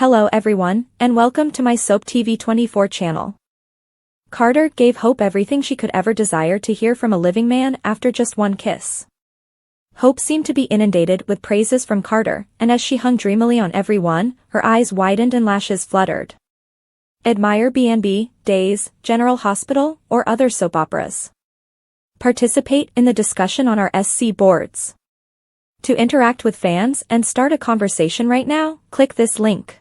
Hello everyone, and welcome to my Soap TV 24 channel. Carter gave Hope everything she could ever desire to hear from a living man after just one kiss. Hope seemed to be inundated with praises from Carter, and as she hung dreamily on every one, her eyes widened and lashes fluttered. Admire B&B, Days, General Hospital, or other soap operas. Participate in the discussion on our SC boards. To interact with fans and start a conversation right now, click this link.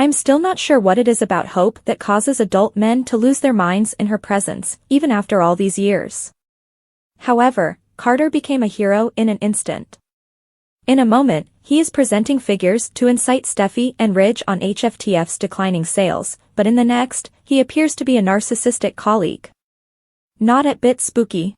I'm still not sure what it is about Hope that causes adult men to lose their minds in her presence, even after all these years. However, Carter became a hero in an instant. In a moment, he is presenting figures to incite Steffi and Ridge on HFTF's declining sales, but in the next, he appears to be a narcissistic colleague. Not a bit spooky.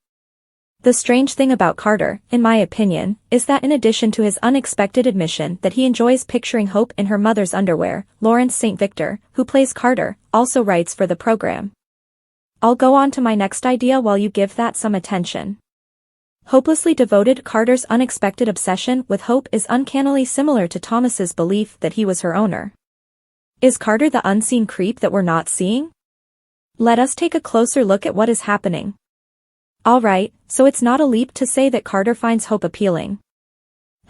The strange thing about Carter, in my opinion, is that in addition to his unexpected admission that he enjoys picturing Hope in her mother's underwear, Lawrence St. Victor, who plays Carter, also writes for the program. I'll go on to my next idea while you give that some attention. Hopelessly devoted, Carter's unexpected obsession with Hope is uncannily similar to Thomas's belief that he was her owner. Is Carter the unseen creep that we're not seeing? Let us take a closer look at what is happening. Alright, so it's not a leap to say that Carter finds Hope appealing.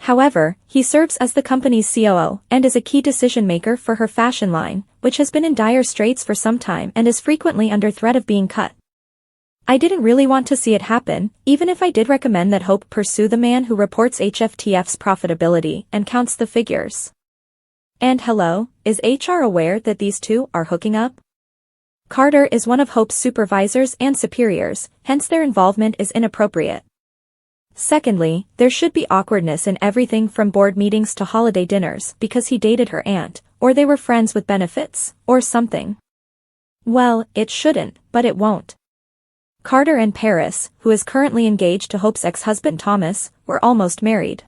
However, he serves as the company's COO and is a key decision-maker for her fashion line, which has been in dire straits for some time and is frequently under threat of being cut. I didn't really want to see it happen, even if I did recommend that Hope pursue the man who reports HFTF's profitability and counts the figures. And hello, is HR aware that these two are hooking up? Carter is one of Hope's supervisors and superiors, hence their involvement is inappropriate. Secondly, there should be awkwardness in everything from board meetings to holiday dinners because he dated her aunt, or they were friends with benefits, or something. Well, it shouldn't, but it won't. Carter and Paris, who is currently engaged to Hope's ex-husband Thomas, were almost married.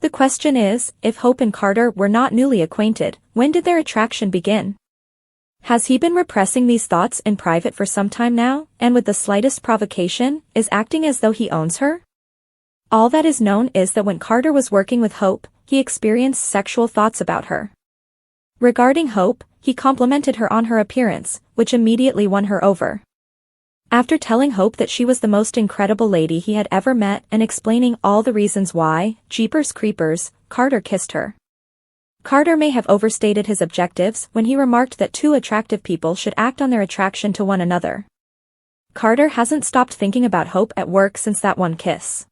The question is, if Hope and Carter were not newly acquainted, when did their attraction begin? Has he been repressing these thoughts in private for some time now, and with the slightest provocation, is acting as though he owns her? All that is known is that when Carter was working with Hope, he experienced sexual thoughts about her. Regarding Hope, he complimented her on her appearance, which immediately won her over. After telling Hope that she was the most incredible lady he had ever met and explaining all the reasons why, jeepers creepers, Carter kissed her. Carter may have overstated his objectives when he remarked that two attractive people should act on their attraction to one another. Carter hasn't stopped thinking about Hope at work since that one kiss.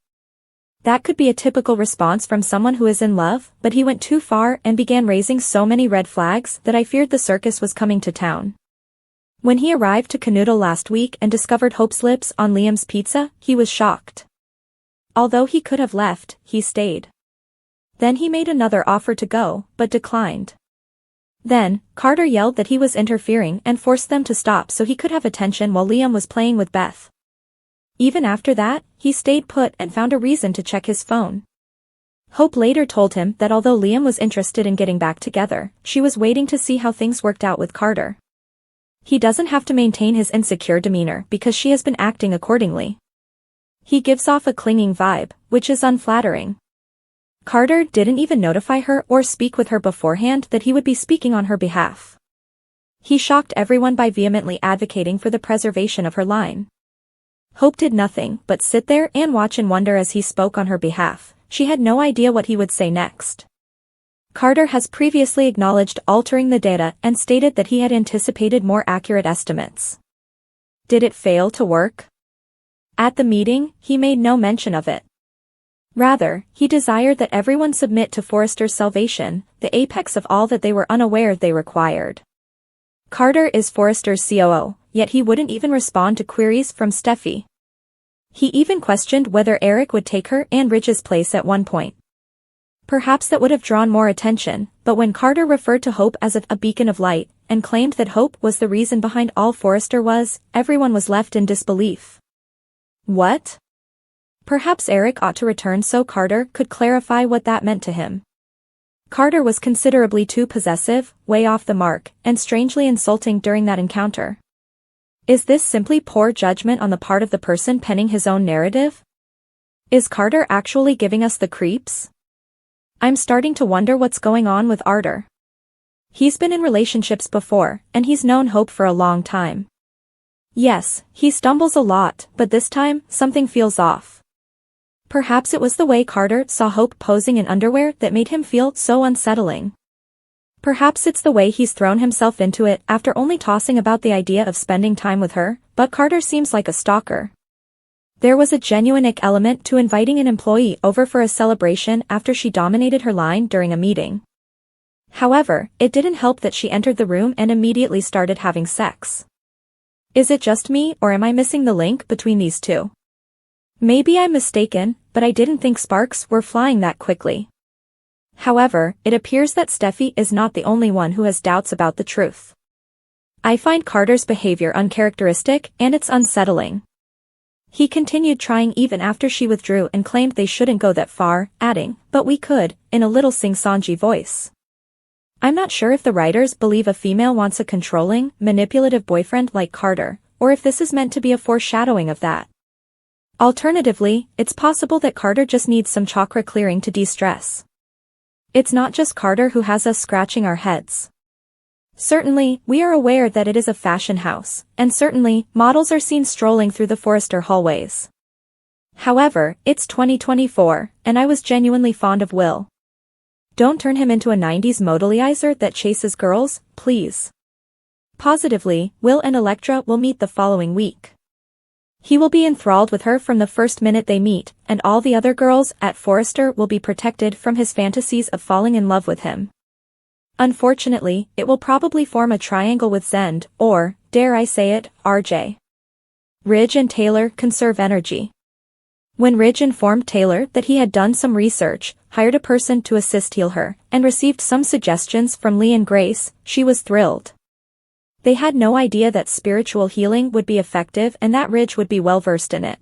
That could be a typical response from someone who is in love, but he went too far and began raising so many red flags that I feared the circus was coming to town. When he arrived to Canoodle last week and discovered Hope's lips on Liam's pizza, he was shocked. Although he could have left, he stayed. Then he made another offer to go, but declined. Then, Carter yelled that he was interfering and forced them to stop so he could have attention while Liam was playing with Beth. Even after that, he stayed put and found a reason to check his phone. Hope later told him that although Liam was interested in getting back together, she was waiting to see how things worked out with Carter. He doesn't have to maintain his insecure demeanor because she has been acting accordingly. He gives off a clinging vibe, which is unflattering. Carter didn't even notify her or speak with her beforehand that he would be speaking on her behalf. He shocked everyone by vehemently advocating for the preservation of her line. Hope did nothing but sit there and watch and wonder as he spoke on her behalf. She had no idea what he would say next. Carter has previously acknowledged altering the data and stated that he had anticipated more accurate estimates. Did it fail to work? At the meeting, he made no mention of it. Rather, he desired that everyone submit to Forrester's salvation, the apex of all that they were unaware they required. Carter is Forrester's COO, yet he wouldn't even respond to queries from Steffi. He even questioned whether Eric would take her and Ridge's place at one point. Perhaps that would have drawn more attention, but when Carter referred to Hope as a beacon of light, and claimed that Hope was the reason behind all Forrester was, everyone was left in disbelief. What? Perhaps Eric ought to return so Carter could clarify what that meant to him. Carter was considerably too possessive, way off the mark, and strangely insulting during that encounter. Is this simply poor judgment on the part of the person penning his own narrative? Is Carter actually giving us the creeps? I'm starting to wonder what's going on with Arter. He's been in relationships before, and he's known Hope for a long time. Yes, he stumbles a lot, but this time, something feels off. Perhaps it was the way Carter saw Hope posing in underwear that made him feel so unsettling. Perhaps it's the way he's thrown himself into it after only tossing about the idea of spending time with her, but Carter seems like a stalker. There was a genuine ick element to inviting an employee over for a celebration after she dominated her line during a meeting. However, it didn't help that she entered the room and immediately started having sex. Is it just me, or am I missing the link between these two? Maybe I'm mistaken, but I didn't think sparks were flying that quickly. However, it appears that Steffi is not the only one who has doubts about the truth. I find Carter's behavior uncharacteristic and it's unsettling. He continued trying even after she withdrew and claimed they shouldn't go that far, adding, "But we could," in a little sing-songy voice. I'm not sure if the writers believe a female wants a controlling, manipulative boyfriend like Carter, or if this is meant to be a foreshadowing of that. Alternatively, it's possible that Carter just needs some chakra clearing to de-stress. It's not just Carter who has us scratching our heads. Certainly, we are aware that it is a fashion house, and certainly, models are seen strolling through the Forrester hallways. However, it's 2024, and I was genuinely fond of Will. Don't turn him into a 90s modelizer that chases girls, please. Positively, Will and Elektra will meet the following week. He will be enthralled with her from the first minute they meet, and all the other girls at Forrester will be protected from his fantasies of falling in love with him. Unfortunately, it will probably form a triangle with Zend, or, dare I say it, RJ. Ridge and Taylor conserve energy. When Ridge informed Taylor that he had done some research, hired a person to assist heal her, and received some suggestions from Lee and Grace, she was thrilled. They had no idea that spiritual healing would be effective and that Ridge would be well versed in it.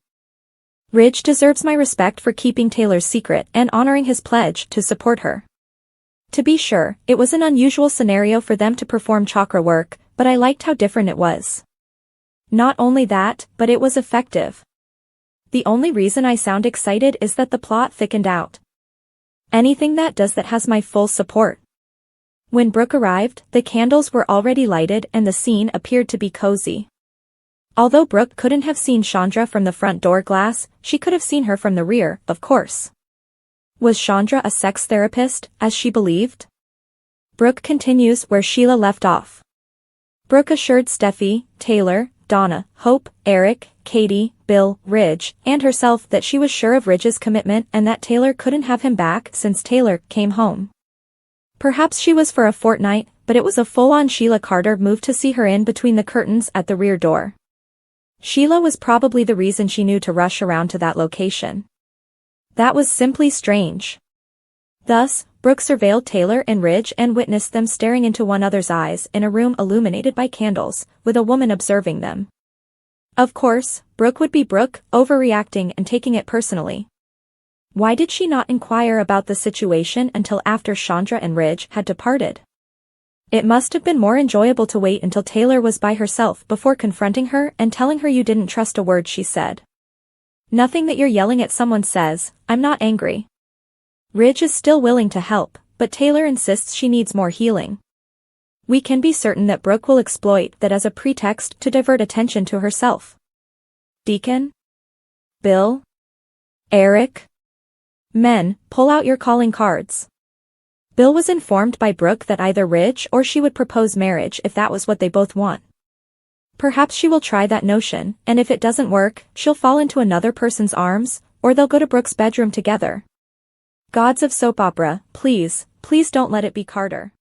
Ridge deserves my respect for keeping Taylor's secret and honoring his pledge to support her. To be sure, it was an unusual scenario for them to perform chakra work, but I liked how different it was. Not only that, but it was effective. The only reason I sound excited is that the plot thickened out. Anything that does that has my full support. When Brooke arrived, the candles were already lighted and the scene appeared to be cozy. Although Brooke couldn't have seen Chandra from the front door glass, she could have seen her from the rear, of course. Was Chandra a sex therapist, as she believed? Brooke continues where Sheila left off. Brooke assured Steffi, Taylor, Donna, Hope, Eric, Katie, Bill, Ridge, and herself that she was sure of Ridge's commitment and that Taylor couldn't have him back since Taylor came home. Perhaps she was for a fortnight, but it was a full-on Sheila Carter move to see her in between the curtains at the rear door. Sheila was probably the reason she knew to rush around to that location. That was simply strange. Thus, Brooke surveilled Taylor and Ridge and witnessed them staring into one another's eyes in a room illuminated by candles, with a woman observing them. Of course, Brooke would be Brooke, overreacting and taking it personally. Why did she not inquire about the situation until after Chandra and Ridge had departed? It must have been more enjoyable to wait until Taylor was by herself before confronting her and telling her you didn't trust a word she said. Nothing that you're yelling at someone says, "I'm not angry." Ridge is still willing to help, but Taylor insists she needs more healing. We can be certain that Brooke will exploit that as a pretext to divert attention to herself. Deacon? Bill? Eric? Men, pull out your calling cards. Bill was informed by Brooke that either Ridge or she would propose marriage if that was what they both want. Perhaps she will try that notion, and if it doesn't work, she'll fall into another person's arms, or they'll go to Brooke's bedroom together. Gods of soap opera, please, please don't let it be Carter.